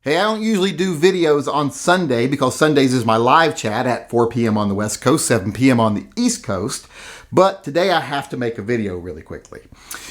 Hey, I don't usually do videos on Sunday because Sundays is my live chat at 4 p.m. on the West Coast, 7 p.m. on the East Coast. But today I have to make a video really quickly.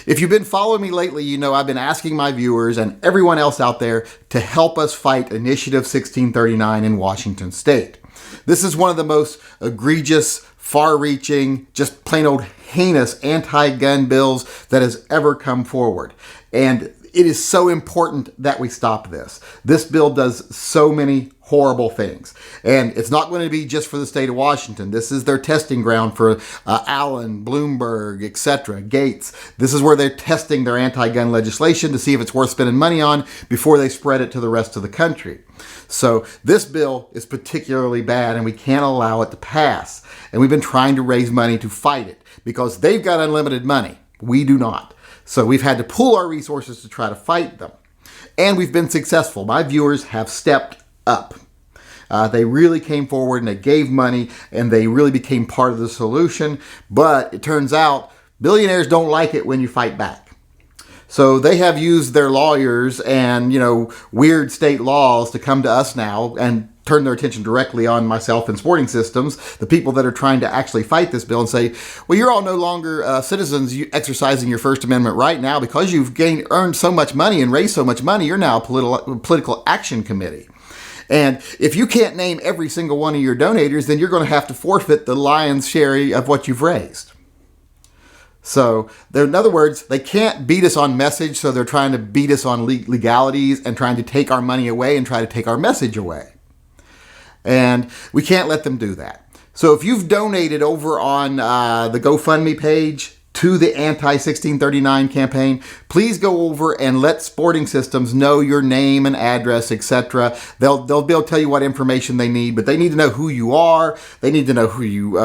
If you've been following me lately, you know I've been asking my viewers and everyone else out there to help us fight Initiative 1639 in Washington State. This is one of the most egregious, far-reaching, just plain old heinous anti-gun bills that has ever come forward. And it is so important that we stop this. This bill does so many horrible things. And it's not going to be just for the state of Washington. This is their testing ground for Allen, Bloomberg, etc., Gates. This is where they're testing their anti-gun legislation to see if it's worth spending money on before they spread it to the rest of the country. So this bill is particularly bad and we can't allow it to pass. And we've been trying to raise money to fight it because they've got unlimited money. We do not. So we've had to pool our resources to try to fight them. And we've been successful. My viewers have stepped up. They really came forward and they gave money and they really became part of the solution. But it turns out billionaires don't like it when you fight back. So they have used their lawyers and, weird state laws to come to us now and turn their attention directly on myself and Sporting Systems, the people that are trying to actually fight this bill and say, well, you're all no longer citizens exercising your First Amendment right now because you've earned so much money and raised so much money, you're now a political action committee. And if you can't name every single one of your donators, then you're going to have to forfeit the lion's share of what you've raised. So, in other words, they can't beat us on message, so they're trying to beat us on legalities and trying to take our money away and try to take our message away. And we can't let them do that. So if you've donated over on the GoFundMe page to the anti-1639 campaign, please go over and let Sporting Systems know your name and address, etc. They'll be able to tell you what information they need, but they need to know who you are. They need to know who you,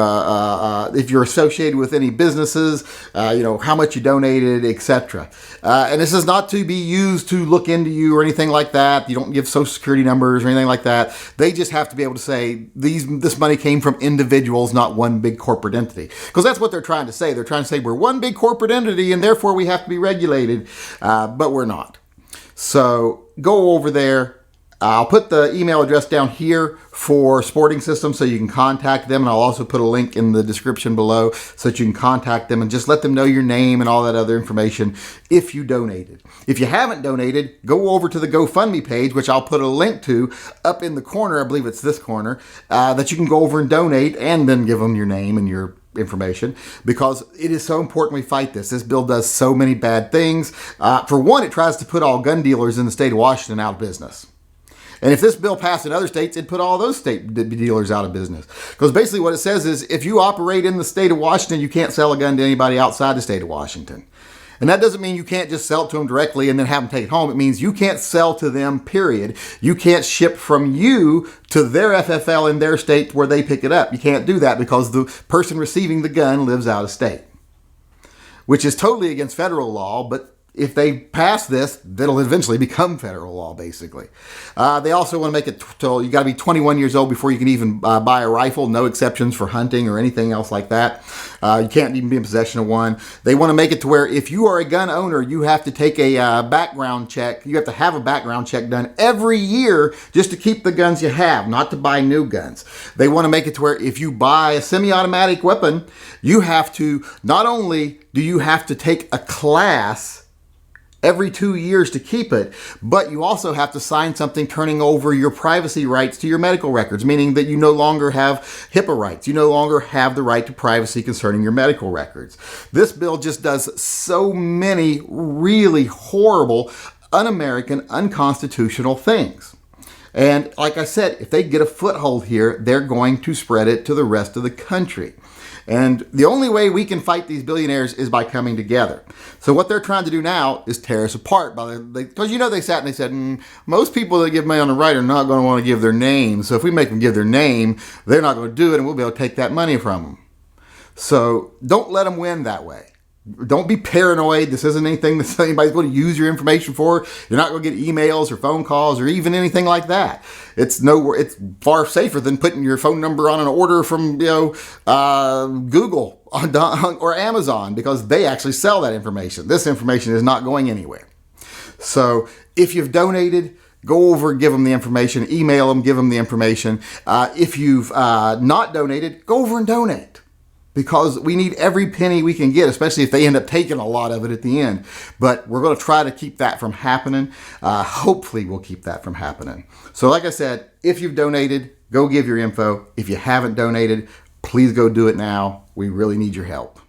if you're associated with any businesses, how much you donated, etc. And this is not to be used to look into you or anything like that. You don't give social security numbers or anything like that. They just have to be able to say this money came from individuals, not one big corporate entity. Because that's what they're trying to say. They're trying to say we're one big corporate entity and therefore we have to be regulated, but we're not. So go over there. I'll put the email address down here for Sporting Systems so you can contact them. And I'll also put a link in the description below so that you can contact them and just let them know your name and all that other information if you donated. If you haven't donated, go over to the GoFundMe page, which I'll put a link to up in the corner. I believe it's this corner, that you can go over and donate and then give them your name and your information, because it is so important we fight this. This bill does so many bad things. For one, it tries to put all gun dealers in the state of Washington out of business. And if this bill passed in other states, it'd put all those state dealers out of business. Because basically what it says is if you operate in the state of Washington, you can't sell a gun to anybody outside the state of Washington. And that doesn't mean you can't just sell it to them directly and then have them take it home. It means you can't sell to them, period. You can't ship from you to their FFL in their state where they pick it up. You can't do that because the person receiving the gun lives out of state, which is totally against federal law, but if they pass this, that'll eventually become federal law, basically. They also want to make it till you got to be 21 years old before you can even buy a rifle. No exceptions for hunting or anything else like that. You can't even be in possession of one. They want to make it to where if you are a gun owner, you have to take a background check. You have to have a background check done every year just to keep the guns you have, not to buy new guns. They want to make it to where if you buy a semi-automatic weapon, you have to, not only do you have to take a class every 2 years to keep it, but you also have to sign something turning over your privacy rights to your medical records, meaning that you no longer have HIPAA rights. You no longer have the right to privacy concerning your medical records. This bill just does so many really horrible, un-American, unconstitutional things. And like I said, if they get a foothold here, they're going to spread it to the rest of the country. And the only way we can fight these billionaires is by coming together. So what they're trying to do now is tear us apart. Because they sat and they said, most people that give money on the right are not going to want to give their name. So if we make them give their name, they're not going to do it and we'll be able to take that money from them. So don't let them win that way. Don't be paranoid. This isn't anything that anybody's going to use your information for. You're not going to get emails or phone calls or even anything like that. It's far safer than putting your phone number on an order from Google or Amazon, because they actually sell that information. This information is not going anywhere. So if you've donated, go over and give them the information, email them, give them the information. If you've not donated, go over and donate, because we need every penny we can get, especially if they end up taking a lot of it at the end. But we're going to try to keep that from happening. Hopefully we'll keep that from happening. So like I said, if you've donated, go give your info. If you haven't donated, please go do it now. We really need your help.